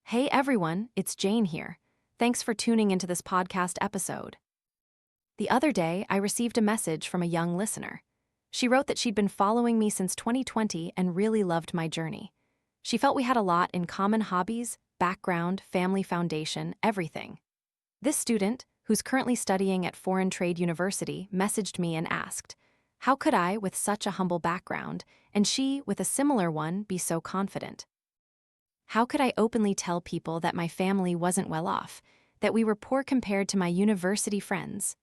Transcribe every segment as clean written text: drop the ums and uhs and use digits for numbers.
Hey everyone, it's Jane here. Thanks for tuning into this podcast episode. The other day, I received a message from a young listener. She wrote that she'd been following me since 2020 and really loved my journey. She felt we had a lot in common: hobbies, background, family foundation, everything. This student, who's currently studying at Foreign Trade University, messaged me and asked, how could I, with such a humble background, and she, with a similar one, be so confident? How could I openly tell people that my family wasn't well off, that we were poor compared to my university friends?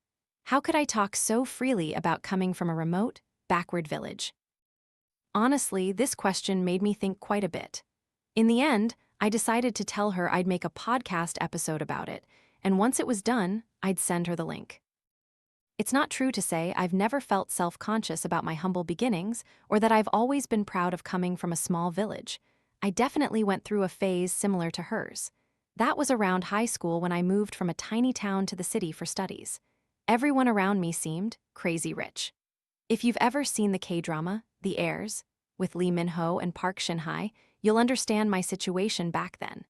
How could I talk so freely about coming from a remote, backward village? Honestly, this question made me think quite a bit. In the end, I decided to tell her I'd make a podcast episode about it, and once it was done, I'd send her the link. It's not true to say I've never felt self-conscious about my humble beginnings or that I've always been proud of coming from a small village. I definitely went through a phase similar to hers. That was around high school when I moved from a tiny town to the city for studies. Everyone around me seemed crazy rich. If you've ever seen the K-drama, The Heirs, with Lee Min-ho and Park Shin-hye, you'll understand my situation back then.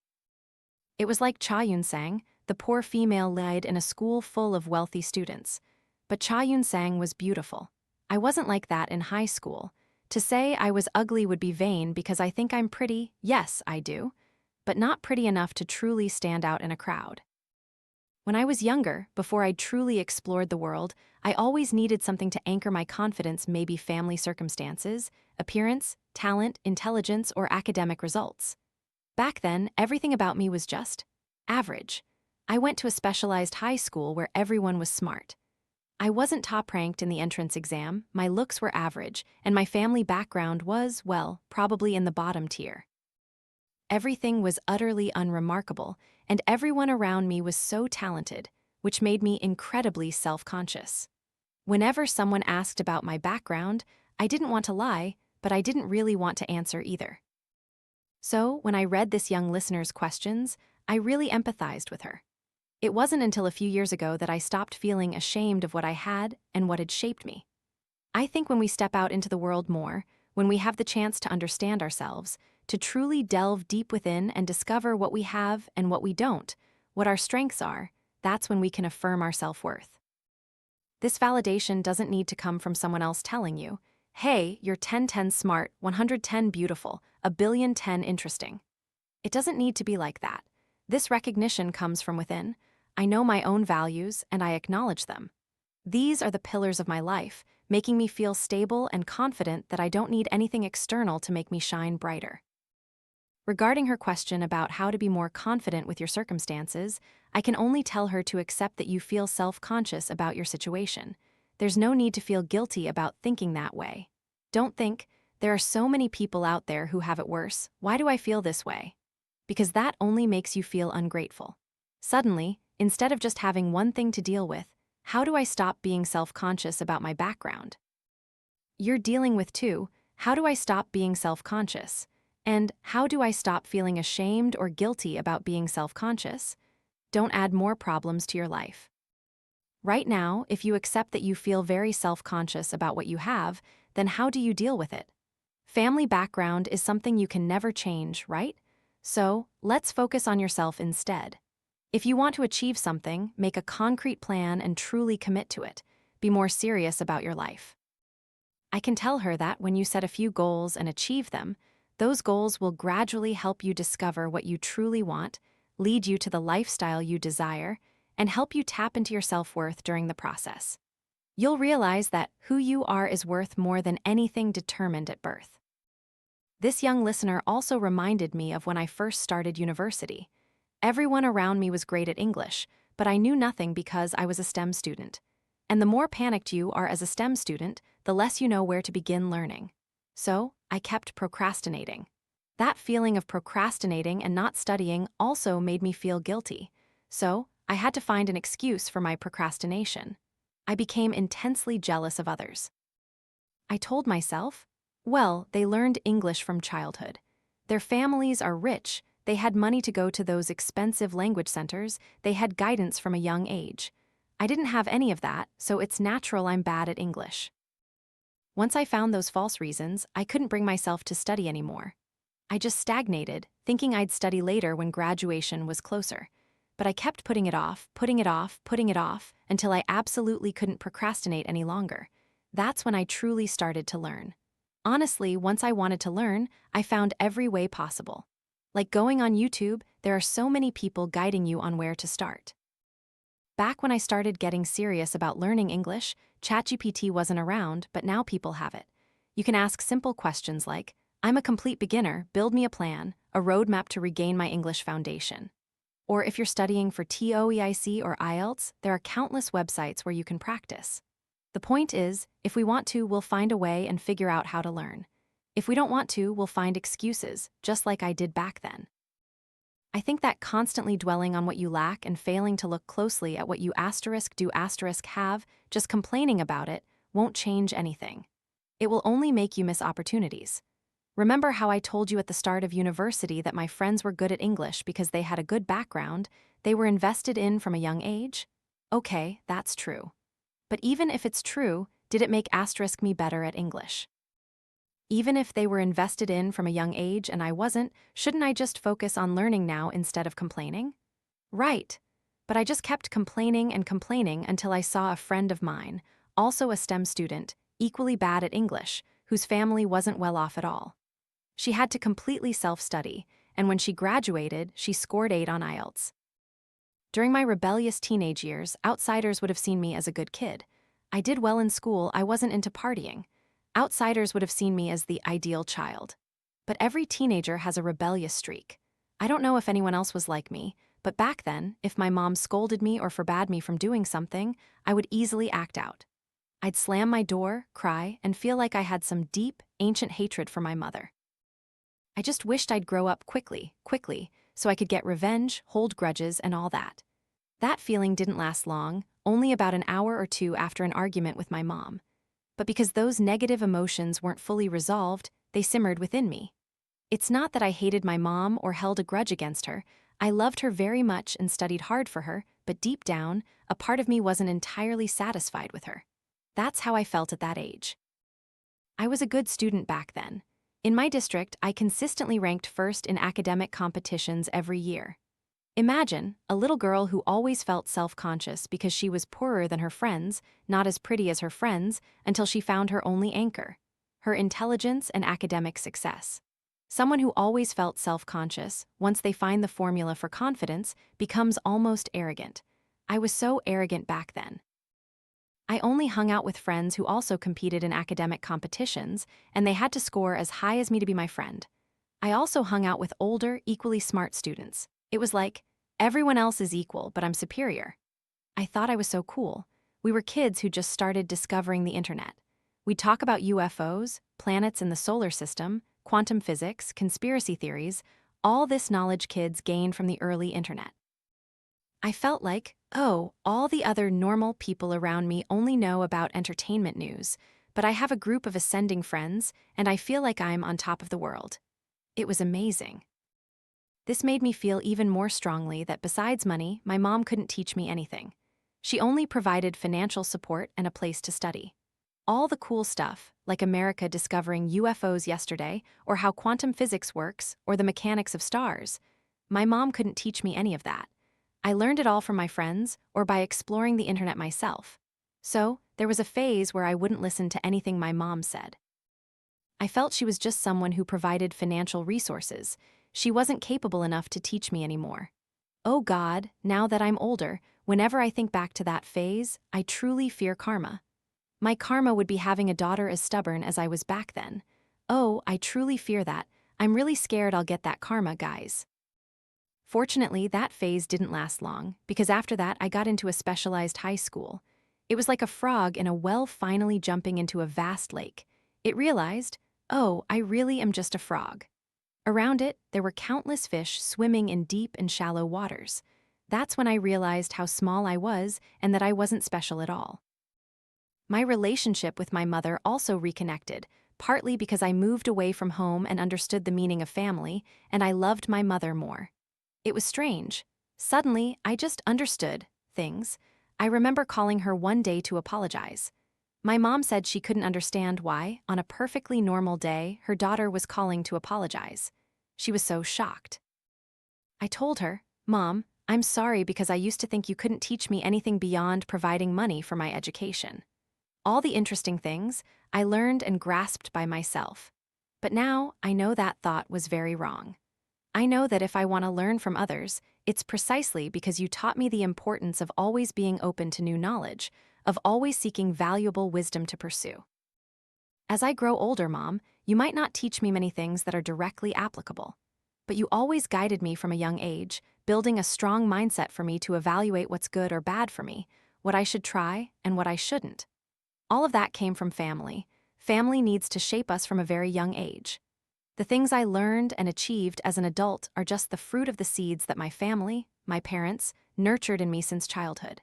It was like Cha Eun-sang, the poor female lead in a school full of wealthy students. But Cha Eun-sang was beautiful. I wasn't like that in high school. To say I was ugly would be vain because I think I'm pretty, yes, I do, but not pretty enough to truly stand out in a crowd. When I was younger, before I'd truly explored the world, I always needed something to anchor my confidence, maybe family circumstances, appearance, talent, intelligence, or academic results. Back then, everything about me was just average. I went to a specialized high school where everyone was smart. I wasn't top-ranked in the entrance exam, my looks were average, and my family background was, well, probably in the bottom tier. Everything was utterly unremarkable, and everyone around me was so talented, which made me incredibly self-conscious. Whenever someone asked about my background, I didn't want to lie, but I didn't really want to answer either. So, when I read this young listener's questions, I really empathized with her. It wasn't until a few years ago that I stopped feeling ashamed of what I had and what had shaped me. I think when we step out into the world more, when we have the chance to understand ourselves, to truly delve deep within and discover what we have and what we don't, what our strengths are, that's when we can affirm our self-worth. This validation doesn't need to come from someone else telling you, hey, you're 10/10 smart, 110 beautiful, a billion 10 interesting. It doesn't need to be like that. This recognition comes from within. I know my own values, and I acknowledge them. These are the pillars of my life, making me feel stable and confident that I don't need anything external to make me shine brighter. Regarding her question about how to be more confident with your circumstances, I can only tell her to accept that you feel self-conscious about your situation. There's no need to feel guilty about thinking that way. Don't think, there are so many people out there who have it worse, why do I feel this way? Because that only makes you feel ungrateful. Suddenly, instead of just having one thing to deal with, how do I stop being self-conscious about my background? You're dealing with two, how do I stop being self-conscious? And how do I stop feeling ashamed or guilty about being self-conscious? Don't add more problems to your life. Right now, if you accept that you feel very self-conscious about what you have, then how do you deal with it? Family background is something you can never change, right? So, let's focus on yourself instead. If you want to achieve something, make a concrete plan and truly commit to it. Be more serious about your life. I can tell her that when you set a few goals and achieve them, those goals will gradually help you discover what you truly want, lead you to the lifestyle you desire, and help you tap into your self-worth during the process. You'll realize that who you are is worth more than anything determined at birth. This young listener also reminded me of when I first started university. Everyone around me was great at English, but I knew nothing because I was a STEM student. And the more panicked you are as a STEM student, the less you know where to begin learning. So, I kept procrastinating. That feeling of procrastinating and not studying also made me feel guilty. So, I had to find an excuse for my procrastination. I became intensely jealous of others. I told myself, well, they learned English from childhood. Their families are rich, they had money to go to those expensive language centers, they had guidance from a young age. I didn't have any of that, so it's natural I'm bad at English. Once I found those false reasons, I couldn't bring myself to study anymore. I just stagnated, thinking I'd study later when graduation was closer. But I kept putting it off, putting it off, putting it off, until I absolutely couldn't procrastinate any longer. That's when I truly started to learn. Honestly, once I wanted to learn, I found every way possible. Like going on YouTube, there are so many people guiding you on where to start. Back when I started getting serious about learning English, ChatGPT wasn't around, but now people have it. You can ask simple questions like, "I'm a complete beginner, build me a plan, a roadmap to regain my English foundation." Or if you're studying for TOEIC or IELTS, there are countless websites where you can practice. The point is, if we want to, we'll find a way and figure out how to learn. If we don't want to, we'll find excuses, just like I did back then. I think that constantly dwelling on what you lack and failing to look closely at what you have, just complaining about it, won't change anything. It will only make you miss opportunities. Remember how I told you at the start of university that my friends were good at English because they had a good background, they were invested in from a young age? Okay, that's true. But even if it's true, did it make me better at English? Even if they were invested in from a young age and I wasn't, shouldn't I just focus on learning now instead of complaining? Right. But I just kept complaining and complaining until I saw a friend of mine, also a STEM student, equally bad at English, whose family wasn't well off at all. She had to completely self-study, and when she graduated, she scored 8 on IELTS. During my rebellious teenage years, outsiders would have seen me as a good kid. I did well in school, I wasn't into partying. Outsiders would have seen me as the ideal child. But every teenager has a rebellious streak. I don't know if anyone else was like me, but back then, if my mom scolded me or forbade me from doing something, I would easily act out. I'd slam my door, cry, and feel like I had some deep, ancient hatred for my mother. I just wished I'd grow up quickly, so I could get revenge, hold grudges, and all that. That feeling didn't last long, only about an hour or two after an argument with my mom. But because those negative emotions weren't fully resolved, they simmered within me. It's not that I hated my mom or held a grudge against her. I loved her very much and studied hard for her, but deep down, a part of me wasn't entirely satisfied with her. That's how I felt at that age. I was a good student back then. In my district, I consistently ranked first in academic competitions every year. Imagine, a little girl who always felt self-conscious because she was poorer than her friends, not as pretty as her friends, until she found her only anchor: her intelligence and academic success. Someone who always felt self-conscious, once they find the formula for confidence, becomes almost arrogant. I was so arrogant back then. I only hung out with friends who also competed in academic competitions, and they had to score as high as me to be my friend. I also hung out with older, equally smart students. It was like, everyone else is equal, but I'm superior. I thought I was so cool. We were kids who just started discovering the internet. We'd talk about UFOs, planets in the solar system, quantum physics, conspiracy theories, all this knowledge kids gained from the early internet. I felt like, oh, all the other normal people around me only know about entertainment news, but I have a group of ascending friends, and I feel like I'm on top of the world. It was amazing. This made me feel even more strongly that besides money, my mom couldn't teach me anything. She only provided financial support and a place to study. All the cool stuff, like America discovering UFOs yesterday, or how quantum physics works, or the mechanics of stars, my mom couldn't teach me any of that. I learned it all from my friends or by exploring the internet myself. So, there was a phase where I wouldn't listen to anything my mom said. I felt she was just someone who provided financial resources. She wasn't capable enough to teach me anymore. Oh God, now that I'm older, whenever I think back to that phase, I truly fear karma. My karma would be having a daughter as stubborn as I was back then. Oh, I truly fear that. I'm really scared I'll get that karma, guys. Fortunately, that phase didn't last long, because after that I got into a specialized high school. It was like a frog in a well finally jumping into a vast lake. It realized, oh, I really am just a frog. Around it, there were countless fish swimming in deep and shallow waters. That's when I realized how small I was and that I wasn't special at all. My relationship with my mother also reconnected, partly because I moved away from home and understood the meaning of family, and I loved my mother more. It was strange. Suddenly, I just understood things. I remember calling her one day to apologize. My mom said she couldn't understand why, on a perfectly normal day, her daughter was calling to apologize. She was so shocked. I told her, "Mom, I'm sorry because I used to think you couldn't teach me anything beyond providing money for my education. All the interesting things I learned and grasped by myself. But now I know that thought was very wrong. I know that if I want to learn from others, it's precisely because you taught me the importance of always being open to new knowledge, of always seeking valuable wisdom to pursue. As I grow older, Mom, you might not teach me many things that are directly applicable, but you always guided me from a young age, building a strong mindset for me to evaluate what's good or bad for me, what I should try and what I shouldn't. All of that came from family. Family needs to shape us from a very young age. The things I learned and achieved as an adult are just the fruit of the seeds that my family, my parents, nurtured in me since childhood.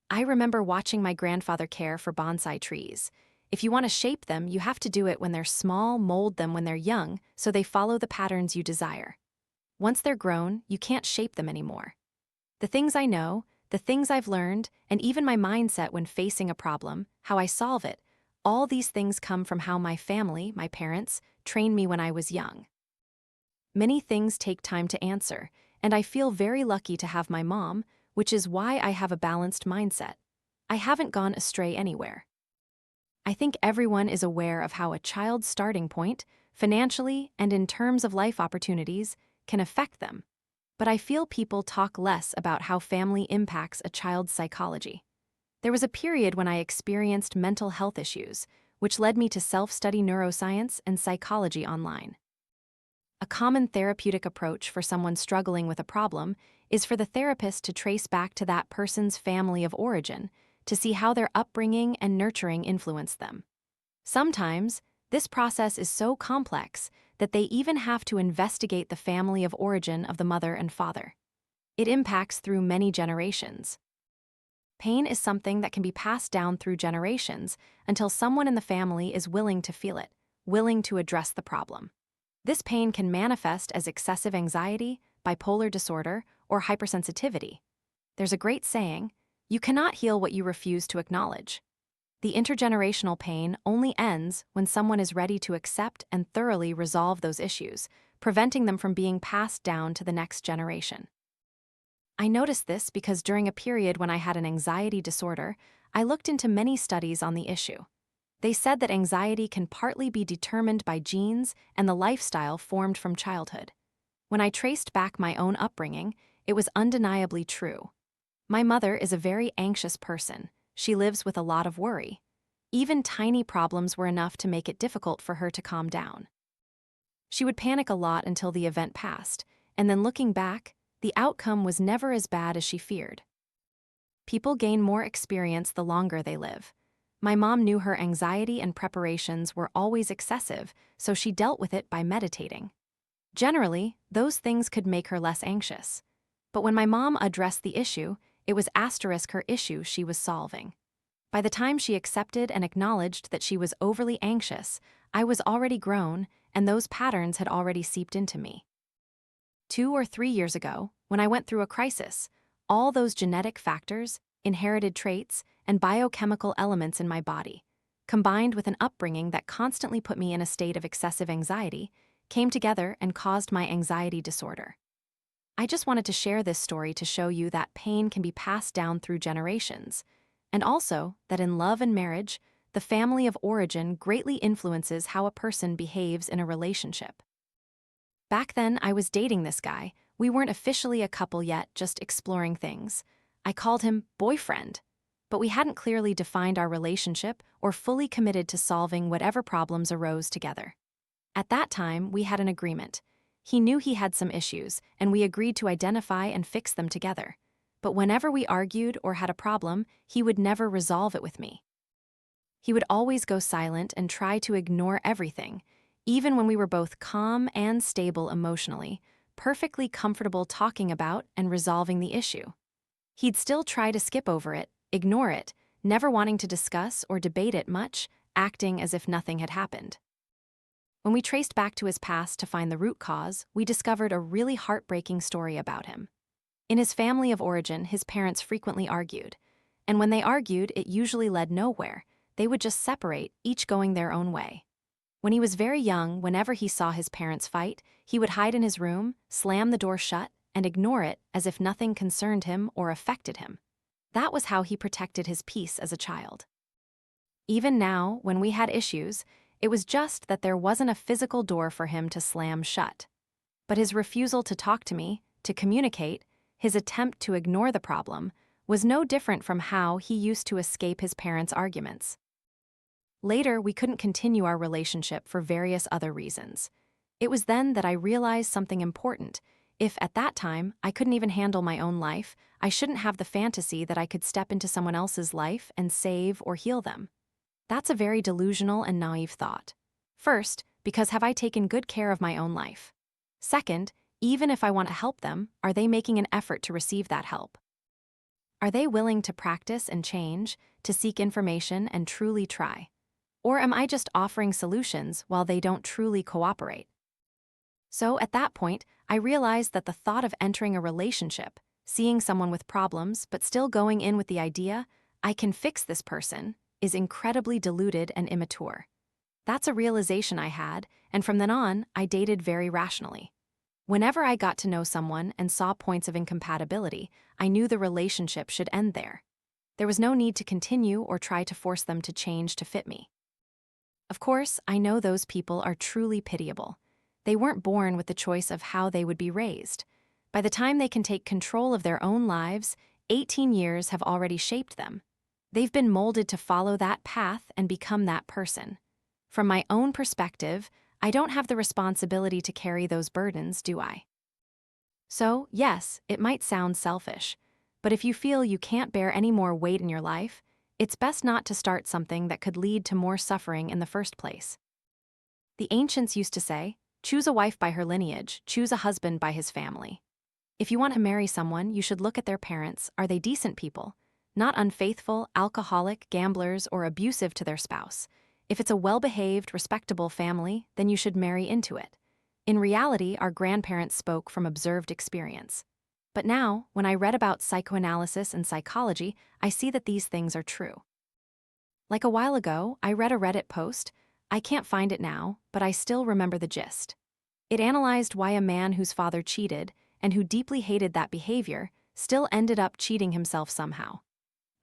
I remember watching my grandfather care for bonsai trees. If you want to shape them, you have to do it when they're small, mold them when they're young, so they follow the patterns you desire. Once they're grown, you can't shape them anymore. The things I know, the things I've learned, and even my mindset when facing a problem, how I solve it, all these things come from how my family, my parents, trained me when I was young. Many things take time to answer, and I feel very lucky to have my mom, which is why I have a balanced mindset. I haven't gone astray anywhere. I think everyone is aware of how a child's starting point, financially and in terms of life opportunities, can affect them. But I feel people talk less about how family impacts a child's psychology. There was a period when I experienced mental health issues, which led me to self-study neuroscience and psychology online. A common therapeutic approach for someone struggling with a problem is for the therapist to trace back to that person's family of origin to see how their upbringing and nurturing influenced them. Sometimes, this process is so complex that they even have to investigate the family of origin of the mother and father. It impacts through many generations. Pain is something that can be passed down through generations until someone in the family is willing to feel it, willing to address the problem. This pain can manifest as excessive anxiety, bipolar disorder, or hypersensitivity. There's a great saying, "You cannot heal what you refuse to acknowledge." The intergenerational pain only ends when someone is ready to accept and thoroughly resolve those issues, preventing them from being passed down to the next generation. I noticed this because during a period when I had an anxiety disorder, I looked into many studies on the issue. They said that anxiety can partly be determined by genes and the lifestyle formed from childhood. When I traced back my own upbringing, it was undeniably true. My mother is a very anxious person. She lives with a lot of worry. Even tiny problems were enough to make it difficult for her to calm down. She would panic a lot until the event passed, and then looking back, the outcome was never as bad as she feared. People gain more experience the longer they live. My mom knew her anxiety and preparations were always excessive, so she dealt with it by meditating. Generally, those things could make her less anxious. But when my mom addressed the issue, it was her issue she was solving. By the time she accepted and acknowledged that she was overly anxious, I was already grown, and those patterns had already seeped into me. 2 or 3 years ago, when I went through a crisis, all those genetic factors, inherited traits, and biochemical elements in my body, combined with an upbringing that constantly put me in a state of excessive anxiety, came together and caused my anxiety disorder. I just wanted to share this story to show you that pain can be passed down through generations, and also that in love and marriage, the family of origin greatly influences how a person behaves in a relationship. Back then, I was dating this guy. We weren't officially a couple yet, just exploring things. I called him boyfriend, but we hadn't clearly defined our relationship or fully committed to solving whatever problems arose together. At that time, we had an agreement. He knew he had some issues, and we agreed to identify and fix them together. But whenever we argued or had a problem, he would never resolve it with me. He would always go silent and try to ignore everything, even when we were both calm and stable emotionally, perfectly comfortable talking about and resolving the issue. He'd still try to skip over it, ignore it, never wanting to discuss or debate it much, acting as if nothing had happened. When we traced back to his past to find the root cause, we discovered a really heartbreaking story about him. In his family of origin, his parents frequently argued, and when they argued, it usually led nowhere. They would just separate, each going their own way. When he was very young, whenever he saw his parents fight, he would hide in his room, slam the door shut, and ignore it as if nothing concerned him or affected him. That was how he protected his peace as a child. Even now, when we had issues, it was just that there wasn't a physical door for him to slam shut. But his refusal to talk to me, to communicate, his attempt to ignore the problem, was no different from how he used to escape his parents' arguments. Later, we couldn't continue our relationship for various other reasons. It was then that I realized something important. If, at that time, I couldn't even handle my own life, I shouldn't have the fantasy that I could step into someone else's life and save or heal them. That's a very delusional and naive thought. First, because have I taken good care of my own life? Second, even if I want to help them, are they making an effort to receive that help? Are they willing to practice and change, to seek information and truly try? Or am I just offering solutions while they don't truly cooperate? So at that point, I realized that the thought of entering a relationship, seeing someone with problems but still going in with the idea, I can fix this person, is incredibly deluded and immature. That's a realization I had, and from then on, I dated very rationally. Whenever I got to know someone and saw points of incompatibility, I knew the relationship should end there. There was no need to continue or try to force them to change to fit me. Of course, I know those people are truly pitiable. They weren't born with the choice of how they would be raised. By the time they can take control of their own lives, 18 years have already shaped them. They've been molded to follow that path and become that person. From my own perspective, I don't have the responsibility to carry those burdens, do I? So, yes, it might sound selfish, but if you feel you can't bear any more weight in your life, it's best not to start something that could lead to more suffering in the first place. The ancients used to say, choose a wife by her lineage, choose a husband by his family. If you want to marry someone, you should look at their parents. Are they decent people? Not unfaithful, alcoholic, gamblers, or abusive to their spouse. If it's a well-behaved, respectable family, then you should marry into it. In reality, our grandparents spoke from observed experience. But now, when I read about psychoanalysis and psychology, I see that these things are true. Like a while ago, I read a Reddit post. I can't find it now, but I still remember the gist. It analyzed why a man whose father cheated, and who deeply hated that behavior, still ended up cheating himself somehow.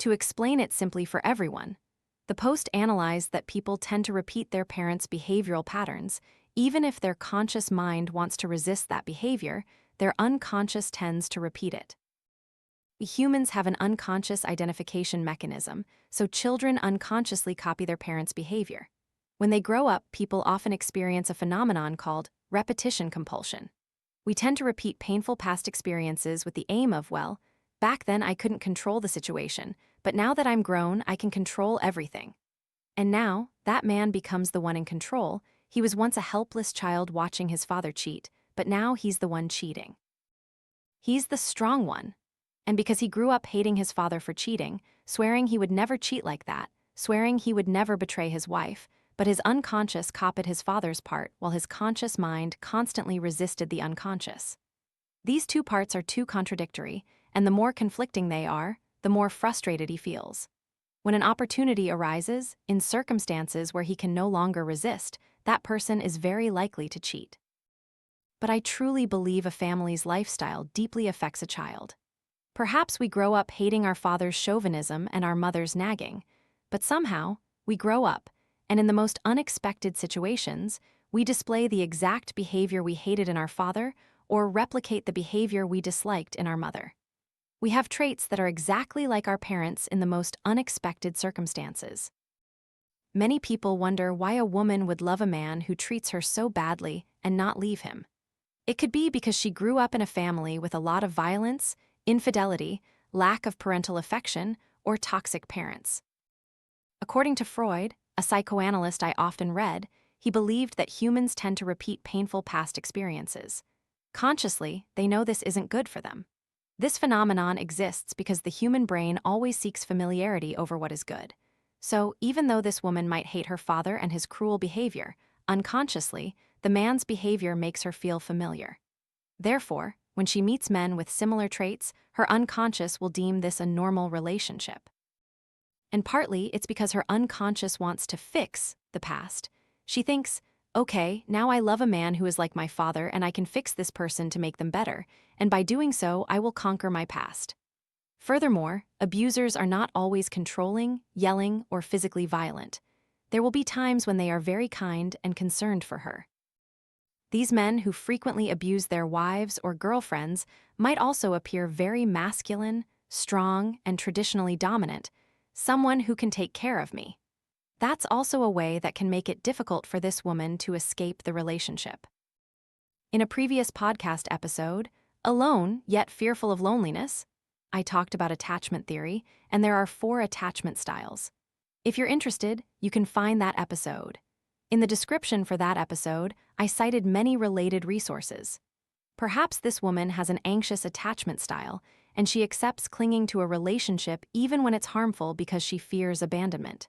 To explain it simply for everyone, the post analyzed that people tend to repeat their parents' behavioral patterns. Even if their conscious mind wants to resist that behavior, their unconscious tends to repeat it. Humans have an unconscious identification mechanism, so children unconsciously copy their parents' behavior. When they grow up, people often experience a phenomenon called repetition compulsion. We tend to repeat painful past experiences with the aim of, well, back then I couldn't control the situation, but now that I'm grown, I can control everything. And now, that man becomes the one in control. He was once a helpless child watching his father cheat, but now he's the one cheating. He's the strong one. And because he grew up hating his father for cheating, swearing he would never cheat like that, swearing he would never betray his wife, but his unconscious copied his father's part while his conscious mind constantly resisted the unconscious. These two parts are too contradictory, and the more conflicting they are, the more frustrated he feels. When an opportunity arises, in circumstances where he can no longer resist, that person is very likely to cheat. But I truly believe a family's lifestyle deeply affects a child. Perhaps we grow up hating our father's chauvinism and our mother's nagging, but somehow, we grow up, and in the most unexpected situations, we display the exact behavior we hated in our father or replicate the behavior we disliked in our mother. We have traits that are exactly like our parents in the most unexpected circumstances. Many people wonder why a woman would love a man who treats her so badly and not leave him. It could be because she grew up in a family with a lot of violence, infidelity, lack of parental affection, or toxic parents. According to Freud, a psychoanalyst I often read, he believed that humans tend to repeat painful past experiences. Consciously, they know this isn't good for them. This phenomenon exists because the human brain always seeks familiarity over what is good. So, even though this woman might hate her father and his cruel behavior, unconsciously, the man's behavior makes her feel familiar. Therefore, when she meets men with similar traits, her unconscious will deem this a normal relationship. And partly, it's because her unconscious wants to fix the past. She thinks, Okay, now I love a man who is like my father and I can fix this person to make them better, and by doing so, I will conquer my past. Furthermore, abusers are not always controlling, yelling, or physically violent. There will be times when they are very kind and concerned for her. These men who frequently abuse their wives or girlfriends might also appear very masculine, strong, and traditionally dominant, someone who can take care of me. That's also a way that can make it difficult for this woman to escape the relationship. In a previous podcast episode, Alone Yet Fearful of Loneliness, I talked about attachment theory, and there are 4 attachment styles. If you're interested, you can find that episode. In the description for that episode, I cited many related resources. Perhaps this woman has an anxious attachment style, and she accepts clinging to a relationship even when it's harmful because she fears abandonment.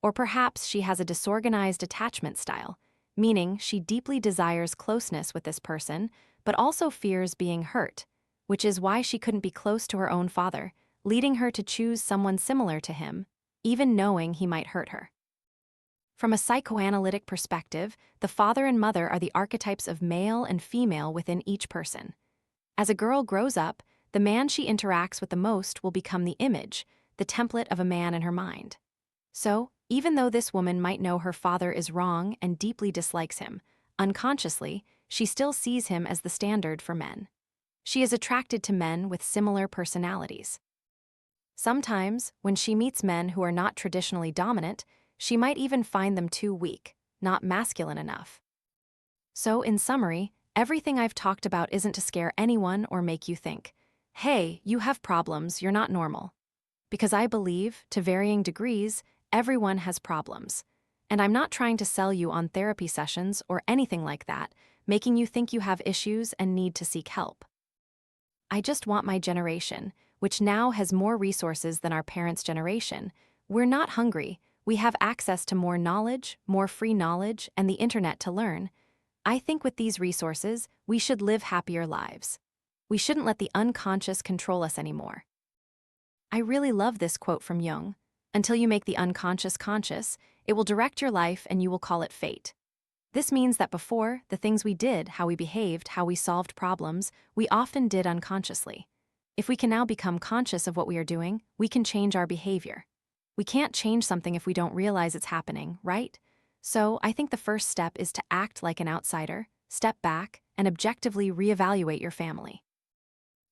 Or perhaps she has a disorganized attachment style, meaning she deeply desires closeness with this person, but also fears being hurt, which is why she couldn't be close to her own father, leading her to choose someone similar to him, even knowing he might hurt her. From a psychoanalytic perspective, the father and mother are the archetypes of male and female within each person. As a girl grows up, the man she interacts with the most will become the image, the template of a man in her mind. So, even though this woman might know her father is wrong and deeply dislikes him, unconsciously, she still sees him as the standard for men. She is attracted to men with similar personalities. Sometimes, when she meets men who are not traditionally dominant, she might even find them too weak, not masculine enough. So, in summary, everything I've talked about isn't to scare anyone or make you think, hey, you have problems, you're not normal. Because I believe, to varying degrees, everyone has problems. And I'm not trying to sell you on therapy sessions or anything like that, making you think you have issues and need to seek help. I just want my generation, which now has more resources than our parents' generation. We're not hungry, we have access to more knowledge, more free knowledge, and the internet to learn. I think with these resources, we should live happier lives. We shouldn't let the unconscious control us anymore. I really love this quote from Jung. Until you make the unconscious conscious, it will direct your life and you will call it fate. This means that before, the things we did, how we behaved, how we solved problems, we often did unconsciously. If we can now become conscious of what we are doing, we can change our behavior. We can't change something if we don't realize it's happening, right? So I think the first step is to act like an outsider, step back, and objectively reevaluate your family.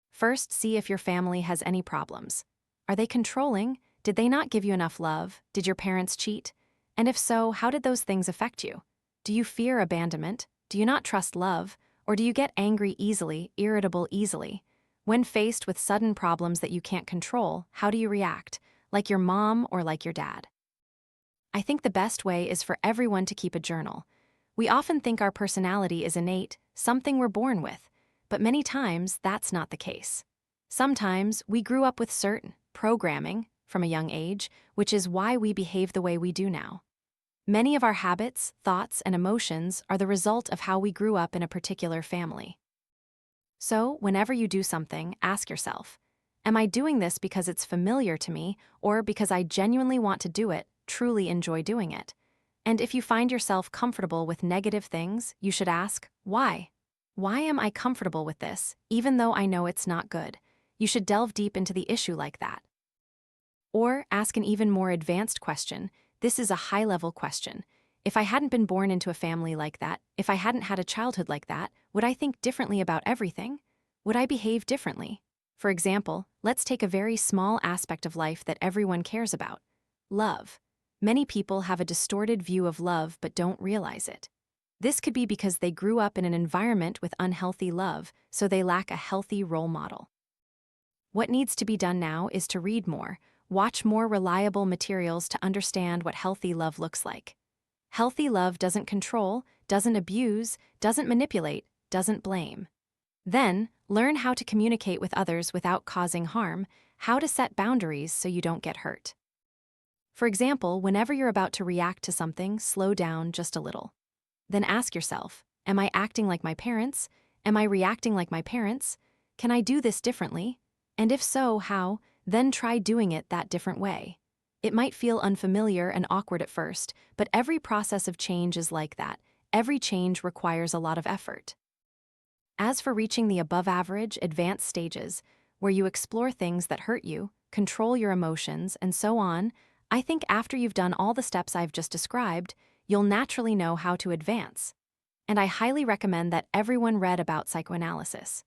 First, see if your family has any problems. Are they controlling? Did they not give you enough love? Did your parents cheat? And if so, how did those things affect you? Do you fear abandonment? Do you not trust love? Or do you get angry easily, irritable easily? When faced with sudden problems that you can't control, how do you react? Like your mom or like your dad? I think the best way is for everyone to keep a journal. We often think our personality is innate, something we're born with, but many times that's not the case. Sometimes we grew up with certain programming from a young age, which is why we behave the way we do now. Many of our habits, thoughts, and emotions are the result of how we grew up in a particular family. So, whenever you do something, ask yourself, am I doing this because it's familiar to me or because I genuinely want to do it, truly enjoy doing it? And if you find yourself comfortable with negative things, you should ask, why? Why am I comfortable with this, even though I know it's not good? You should delve deep into the issue like that. Or ask an even more advanced question. This is a high-level question. If I hadn't been born into a family like that, if I hadn't had a childhood like that, would I think differently about everything? Would I behave differently? For example, let's take a very small aspect of life that everyone cares about. Love. Many people have a distorted view of love but don't realize it. This could be because they grew up in an environment with unhealthy love, so they lack a healthy role model. What needs to be done now is to read more, watch more reliable materials to understand what healthy love looks like. Healthy love doesn't control, doesn't abuse, doesn't manipulate, doesn't blame. Then, learn how to communicate with others without causing harm, how to set boundaries so you don't get hurt. For example, whenever you're about to react to something, slow down just a little. Then ask yourself, am I acting like my parents? Am I reacting like my parents? Can I do this differently? And if so, how? Then try doing it that different way. It might feel unfamiliar and awkward at first, but every process of change is like that. Every change requires a lot of effort. As for reaching the above-average, advanced stages, where you explore things that hurt you, control your emotions, and so on, I think after you've done all the steps I've just described, you'll naturally know how to advance. And I highly recommend that everyone read about psychoanalysis.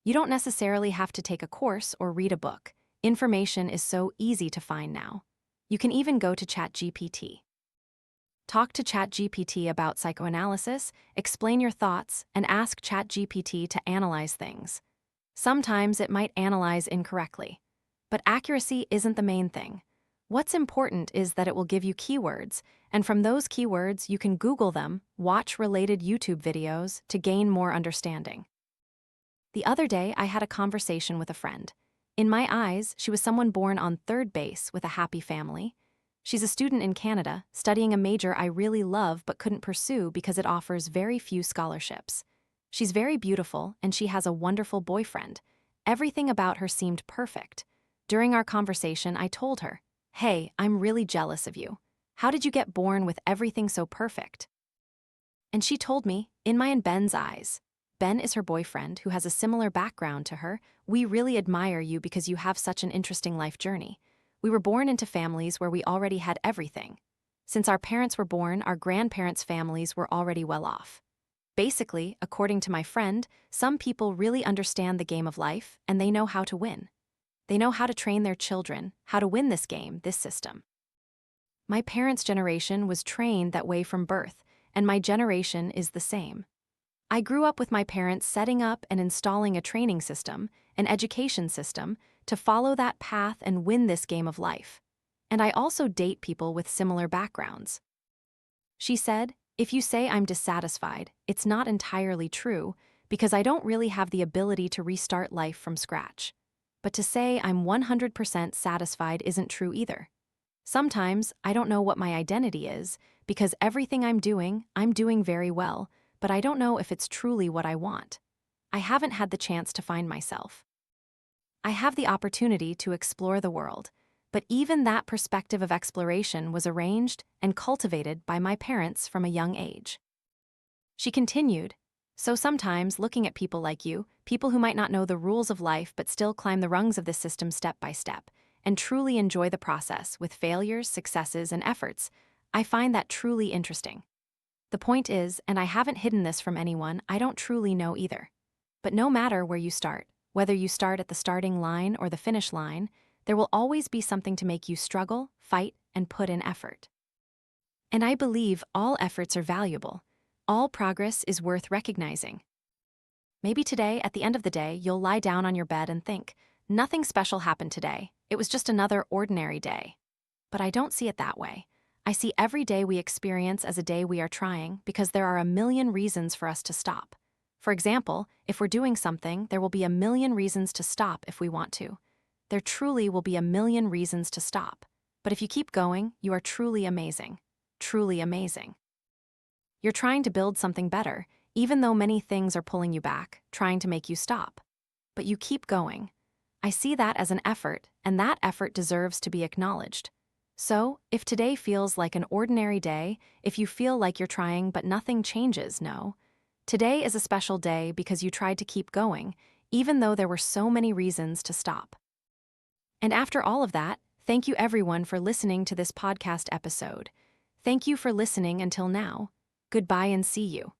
You don't necessarily have to take a course or read a book. Information is so easy to find now. You can even go to ChatGPT. Talk to ChatGPT about psychoanalysis, explain your thoughts, and ask ChatGPT to analyze things. Sometimes it might analyze incorrectly. But accuracy isn't the main thing. What's important is that it will give you keywords, and from those keywords you can Google them, watch related YouTube videos to gain more understanding. The other day I had a conversation with a friend. In my eyes, she was someone born on third base with a happy family. She's a student in Canada, studying a major I really love but couldn't pursue because it offers very few scholarships. She's very beautiful, and she has a wonderful boyfriend. Everything about her seemed perfect. During our conversation, I told her, "Hey, I'm really jealous of you. How did you get born with everything so perfect?" And she told me, in my and Ben's eyes. Ben is her boyfriend who has a similar background to her. "We really admire you because you have such an interesting life journey. We were born into families where we already had everything. Since our parents were born, our grandparents' families were already well off. Basically, according to my friend, some people really understand the game of life and they know how to win. They know how to train their children, how to win this game, this system. My parents' generation was trained that way from birth, and my generation is the same. I grew up with my parents setting up and installing a training system, an education system, to follow that path and win this game of life. And I also date people with similar backgrounds." She said, "If you say I'm dissatisfied, it's not entirely true, because I don't really have the ability to restart life from scratch. But to say I'm 100% satisfied isn't true either. Sometimes I don't know what my identity is, because everything I'm doing very well, but I don't know if it's truly what I want. I haven't had the chance to find myself. I have the opportunity to explore the world, but even that perspective of exploration was arranged and cultivated by my parents from a young age." She continued, "So sometimes looking at people like you, people who might not know the rules of life but still climb the rungs of this system step by step, and truly enjoy the process with failures, successes, and efforts, I find that truly interesting. The point is, and I haven't hidden this from anyone, I don't truly know either. But no matter where you start, whether you start at the starting line or the finish line, there will always be something to make you struggle, fight, and put in effort. And I believe all efforts are valuable. All progress is worth recognizing. Maybe today, at the end of the day, you'll lie down on your bed and think, nothing special happened today. It was just another ordinary day. But I don't see it that way. I see every day we experience as a day we are trying because there are a million reasons for us to stop. For example, if we're doing something, there will be a million reasons to stop if we want to. There truly will be a million reasons to stop. But if you keep going, you are truly amazing. Truly amazing. You're trying to build something better, even though many things are pulling you back, trying to make you stop. But you keep going. I see that as an effort, and that effort deserves to be acknowledged. So, if today feels like an ordinary day, if you feel like you're trying but nothing changes, no. Today is a special day because you tried to keep going, even though there were so many reasons to stop. And after all of that, thank you everyone for listening to this podcast episode. Thank you for listening until now. Goodbye and see you.